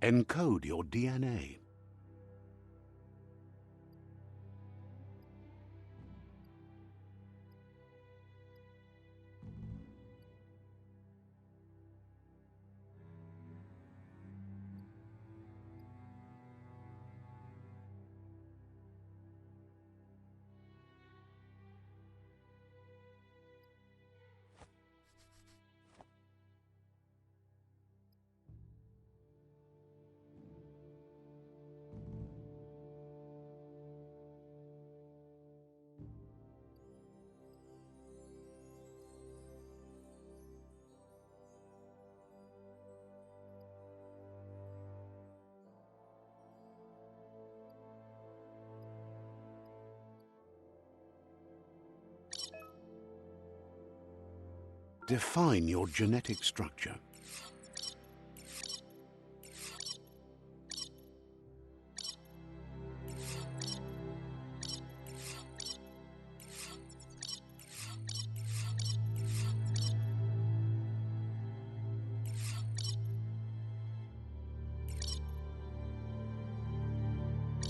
Encode your DNA. Define your genetic structure.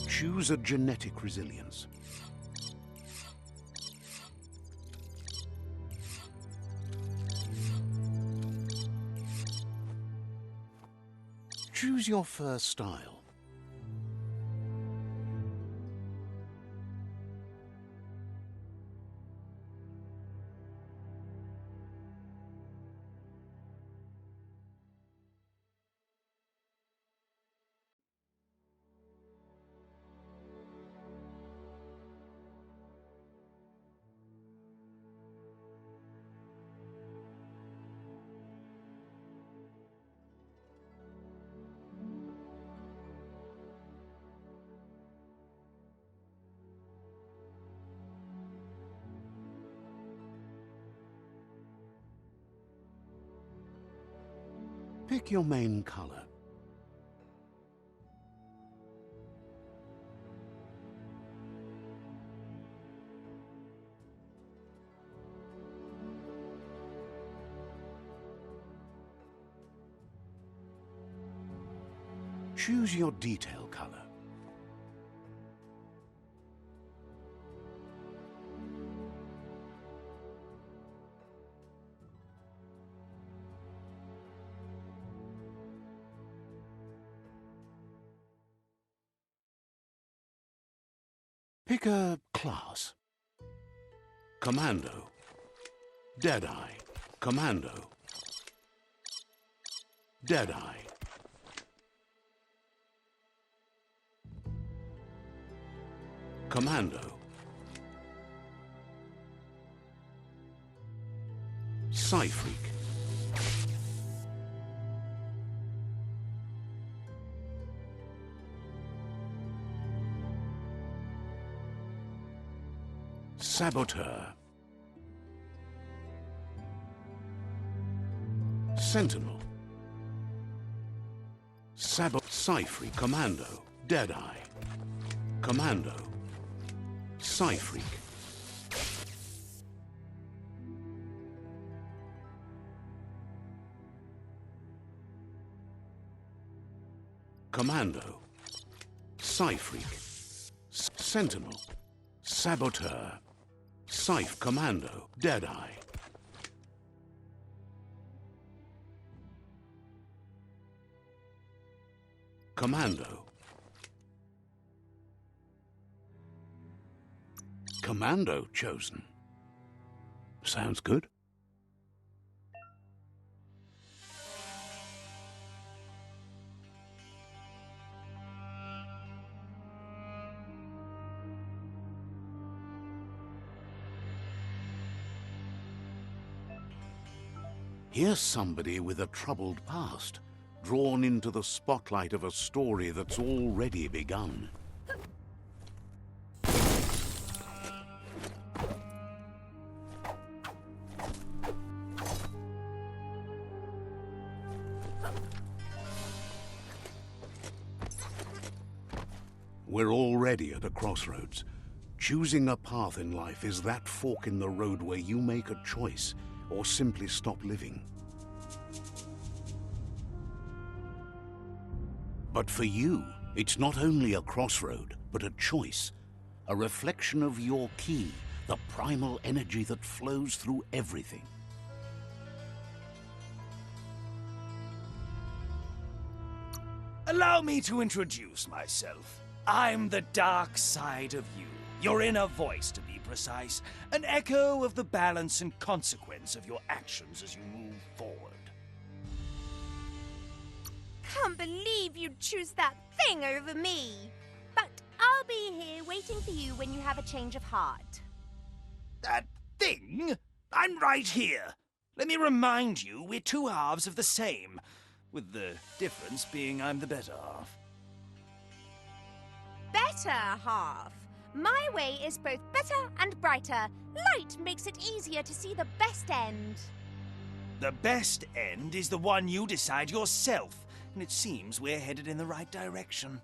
Choose a genetic resilience. Choose your first style. Pick your main color. Choose your detail color. Pick a class. Commando. Deadeye. Commando. Deadeye. Commando. Psy-Freak. Saboteur. Sentinel. Psy-Freak. Commando. Deadeye. Commando. Psy-Freak. Commando. Psy-Freak. Sentinel. Saboteur. Commando. Deadeye. Commando. Commando chosen. Sounds good. Here's somebody with a troubled past, drawn into the spotlight of a story that's already begun. We're already at a crossroads. Choosing a path in life is that fork in the road where you make a choice or simply stop living. But for you, it's not only a crossroad, but a choice. A reflection of your key, the primal energy that flows through everything. Allow me to introduce myself. I'm the dark side of you. Your inner voice, to be precise. An echo of the balance and consequence of your actions as you move forward. Can't believe you'd choose that thing over me. But I'll be here waiting for you when you have a change of heart. That thing? I'm right here. Let me remind you, we're two halves of the same. With the difference being I'm the better half. Better half. My way is both better and brighter. Light makes it easier to see the best end. The best end is the one you decide yourself, and it seems we're headed in the right direction.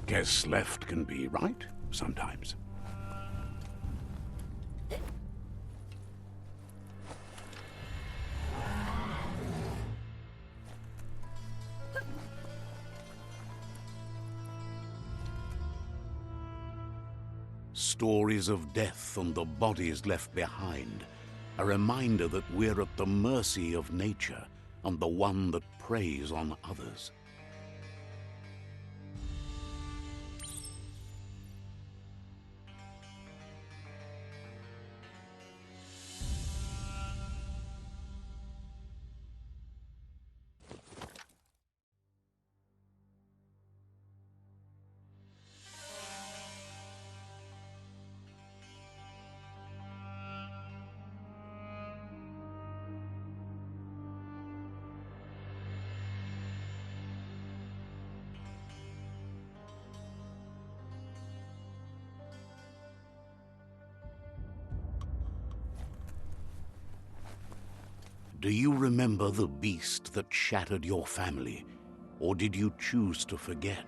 Guess left can be right, sometimes. Stories of death and the bodies left behind. A reminder that we're at the mercy of nature and the one that preys on others. Do you remember the beast that shattered your family, or did you choose to forget?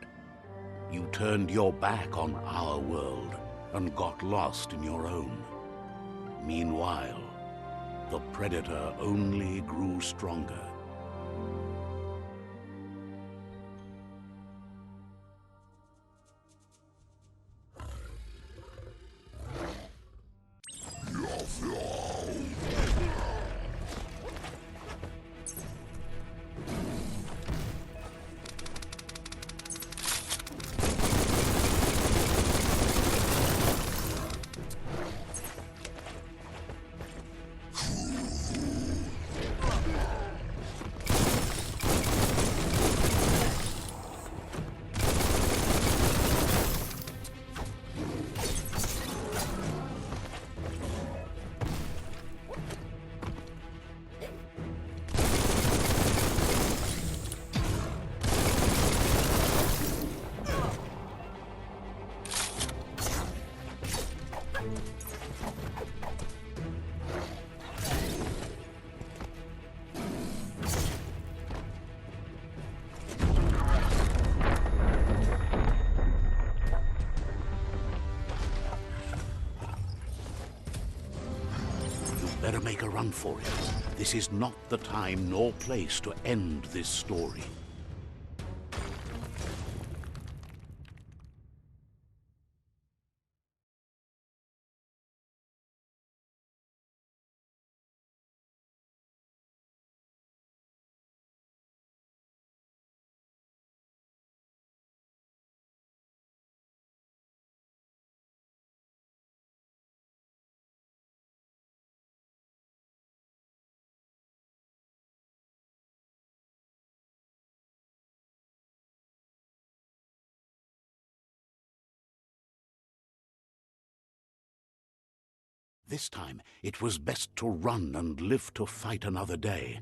You turned your back on our world and got lost in your own. Meanwhile, the predator only grew stronger. Better make a run for it. This is not the time nor place to end this story. This time, it was best to run and live to fight another day.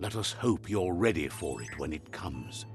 Let us hope you're ready for it when it comes.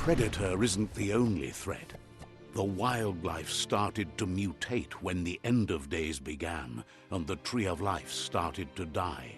predator isn't the only threat. The wildlife started to mutate when the end of days began, and the Tree of Life started to die.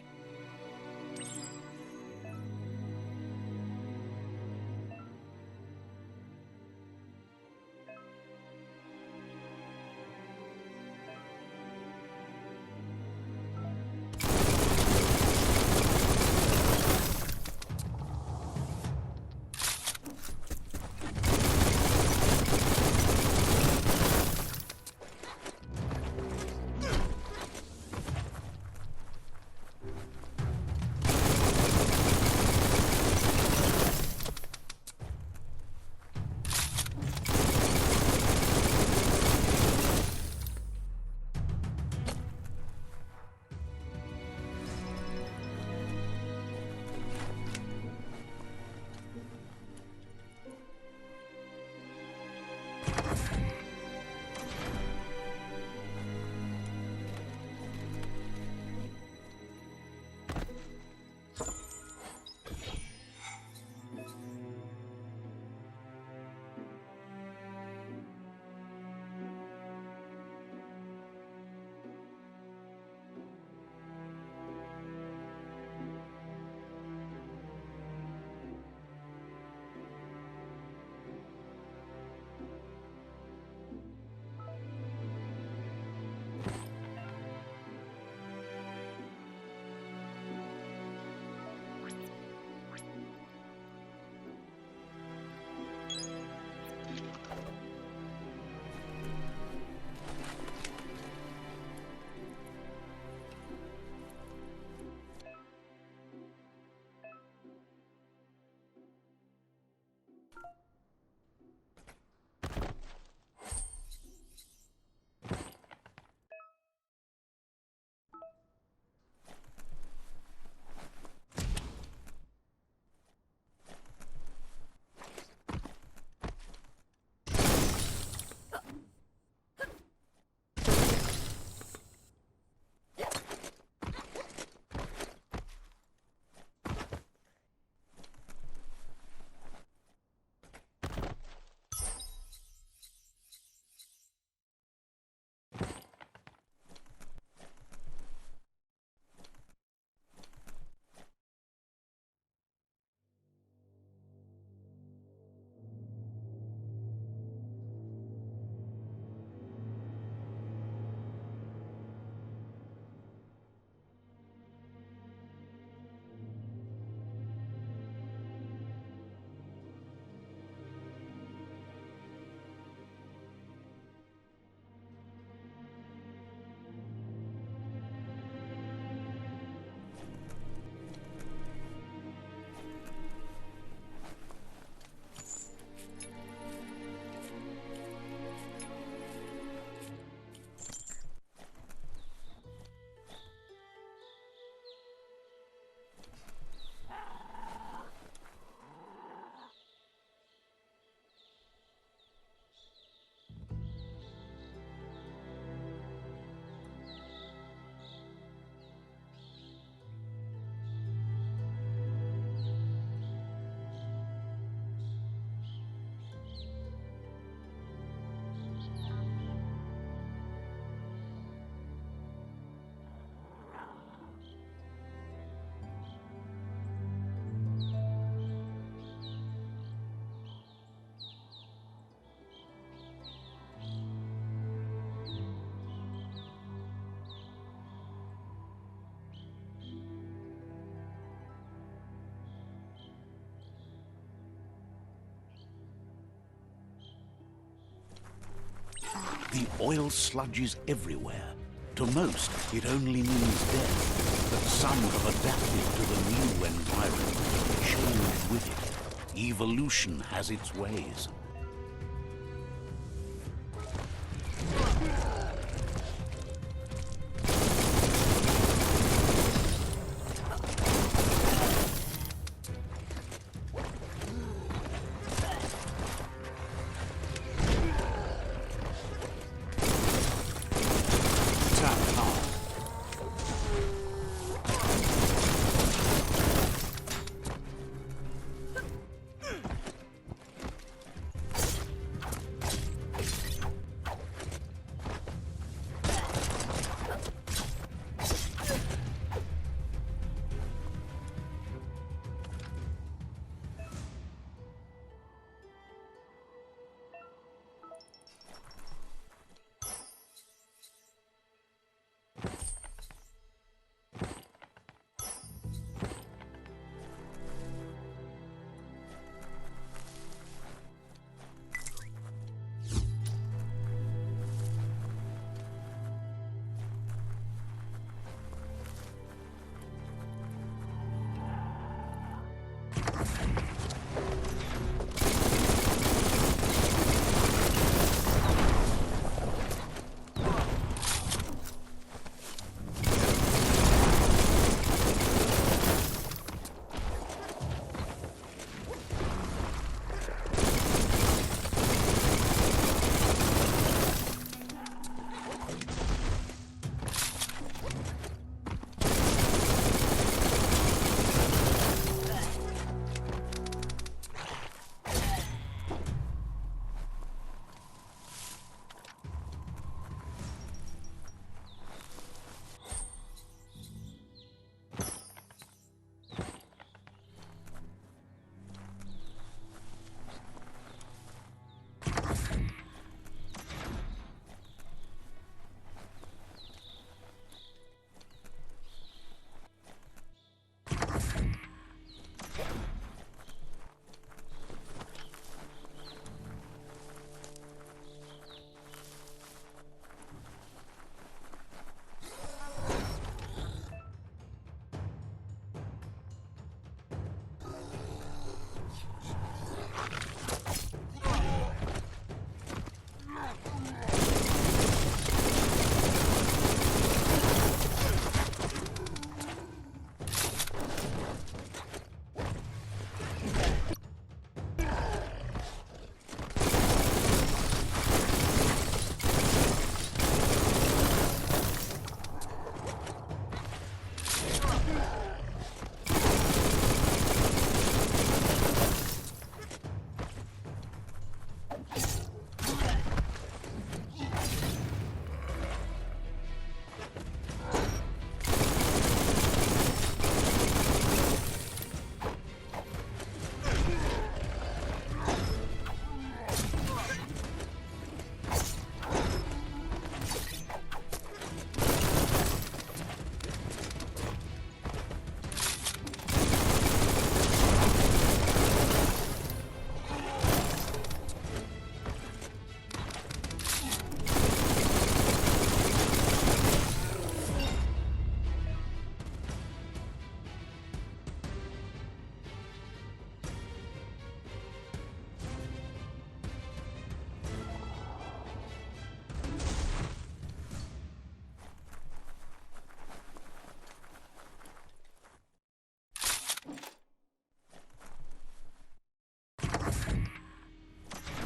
The oil sludges everywhere. To most, it only means death, but some have adapted to the new environment and changed with it. Evolution has its ways.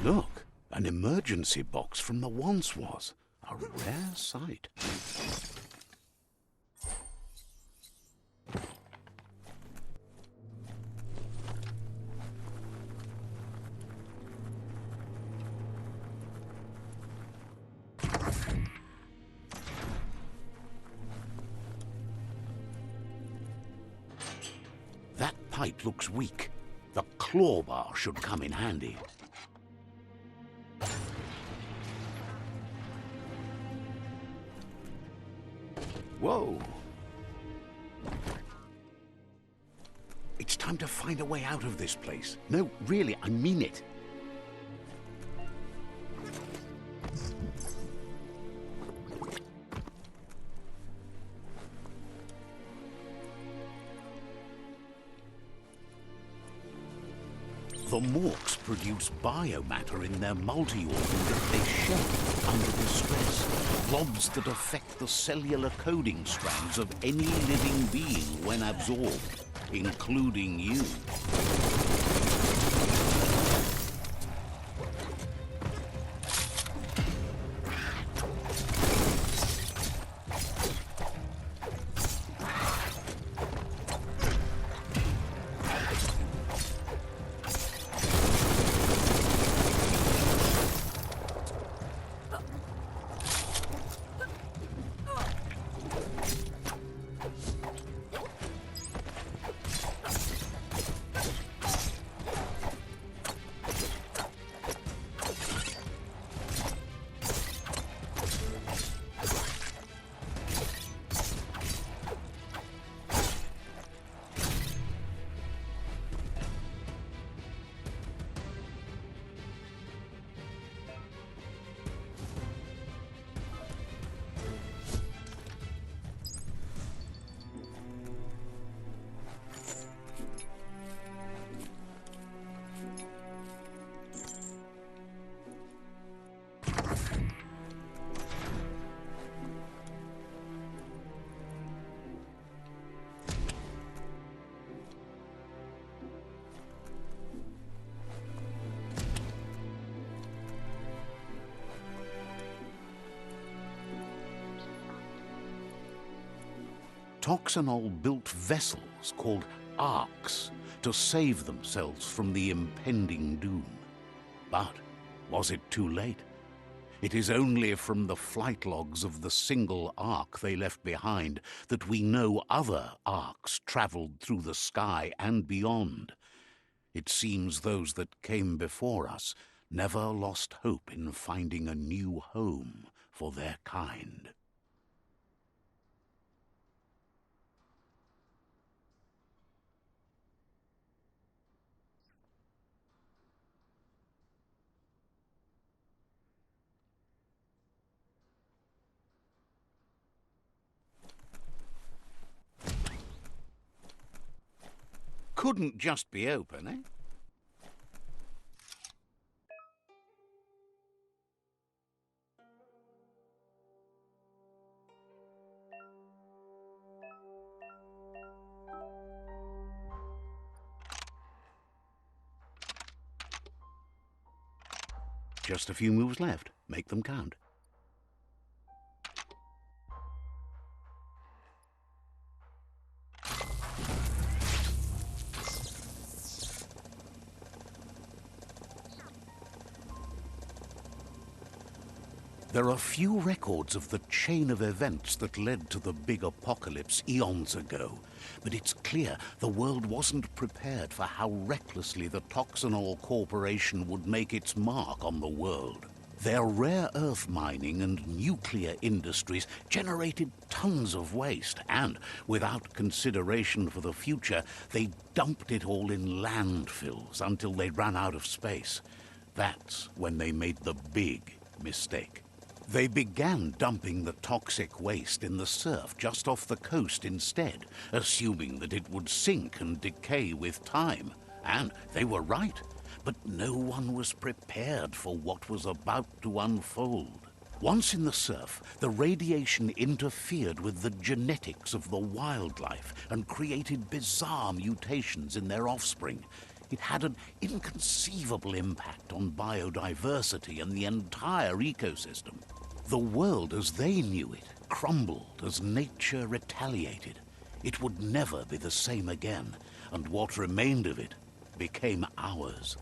Look, an emergency box from the once was. A rare sight. That pipe looks weak. The claw bar should come in handy. Whoa! It's time to find a way out of this place. No, really, I mean it. The Morks produce biomatter in their multi-organ that they shed under the stress. Blobs that affect the cellular coding strands of any living being when absorbed, including you. Toxanol built vessels called arks to save themselves from the impending doom. But was it too late? It is only from the flight logs of the single ark they left behind that we know other arks traveled through the sky and beyond. It seems those that came before us never lost hope in finding a new home for their kind. Couldn't just be open, eh? Just a few moves left. Make them count. There are few records of the chain of events that led to the big apocalypse eons ago, but it's clear the world wasn't prepared for how recklessly the Toxanol Corporation would make its mark on the world. Their rare earth mining and nuclear industries generated tons of waste, and without consideration for the future, they dumped it all in landfills until they ran out of space. That's when they made the big mistake. They began dumping the toxic waste in the surf just off the coast instead, assuming that it would sink and decay with time. And they were right, but no one was prepared for what was about to unfold. Once in the surf, the radiation interfered with the genetics of the wildlife and created bizarre mutations in their offspring. It had an inconceivable impact on biodiversity and the entire ecosystem. The world as they knew it crumbled as nature retaliated. It would never be the same again, and what remained of it became ours.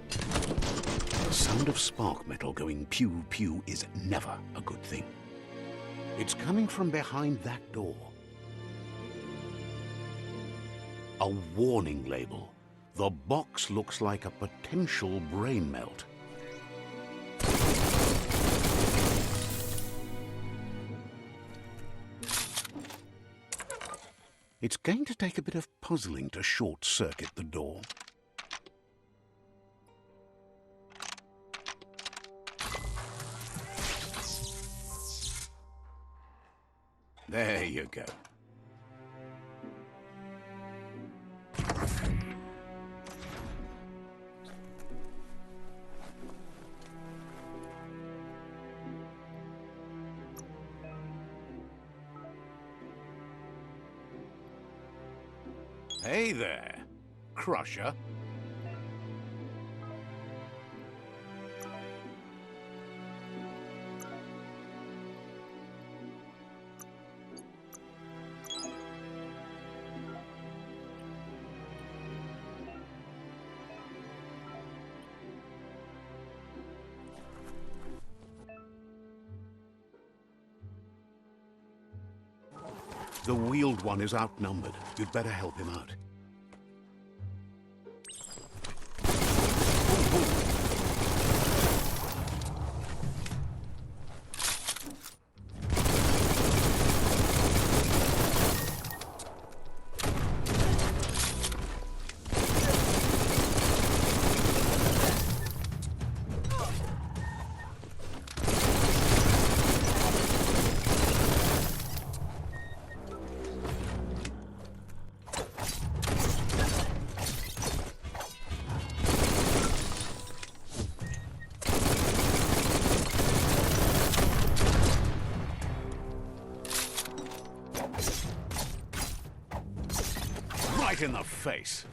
The sound of spark metal going pew-pew is never a good thing. It's coming from behind that door. A warning label. The box looks like a potential brain melt. It's going to take a bit of puzzling to short-circuit the door. There you go. Hey there, Crusher. The wheeled one is outnumbered. You'd better help him out. in the face.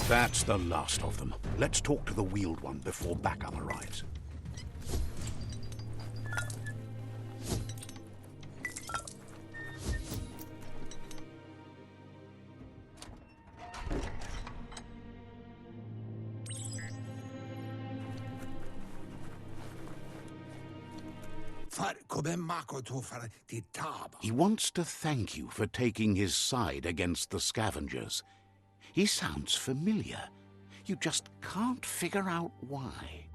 That's the last of them. Let's talk to the wheeled one before backup arrives. He wants to thank you for taking his side against the scavengers. He sounds familiar. You just can't figure out why.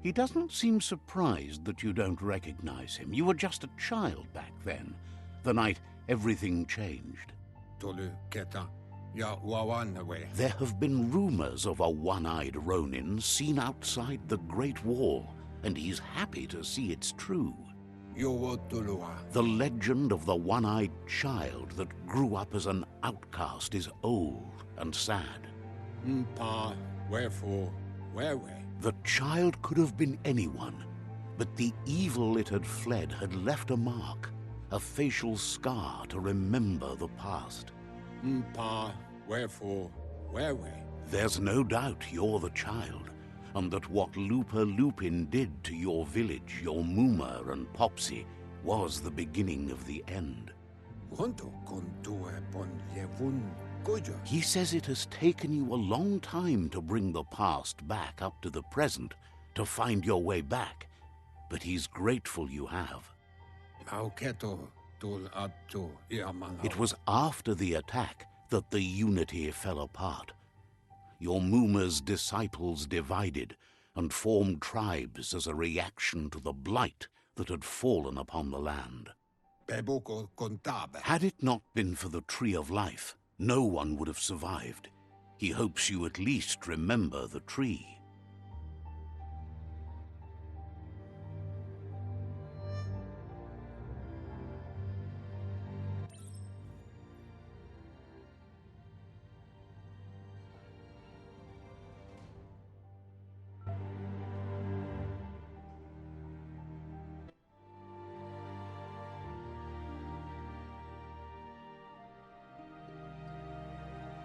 He doesn't seem surprised that you don't recognize him. You were just a child back then, the night everything changed. There have been rumors of a one-eyed Ronin seen outside the Great Wall, and he's happy to see it's true. The legend of the one-eyed child that grew up as an outcast is old and sad. The child could have been anyone, but the evil it had fled had left a mark, a facial scar to remember the past. There's no doubt you're the child, and that what Looper Lupin did to your village, your Muma and Popsy, was the beginning of the end. He says it has taken you a long time to bring the past back up to the present, to find your way back, but he's grateful you have. It was after the attack that the unity fell apart. Your Muma's disciples divided and formed tribes as a reaction to the blight that had fallen upon the land. Had it not been for the Tree of Life, no one would have survived. He hopes you at least remember the tree.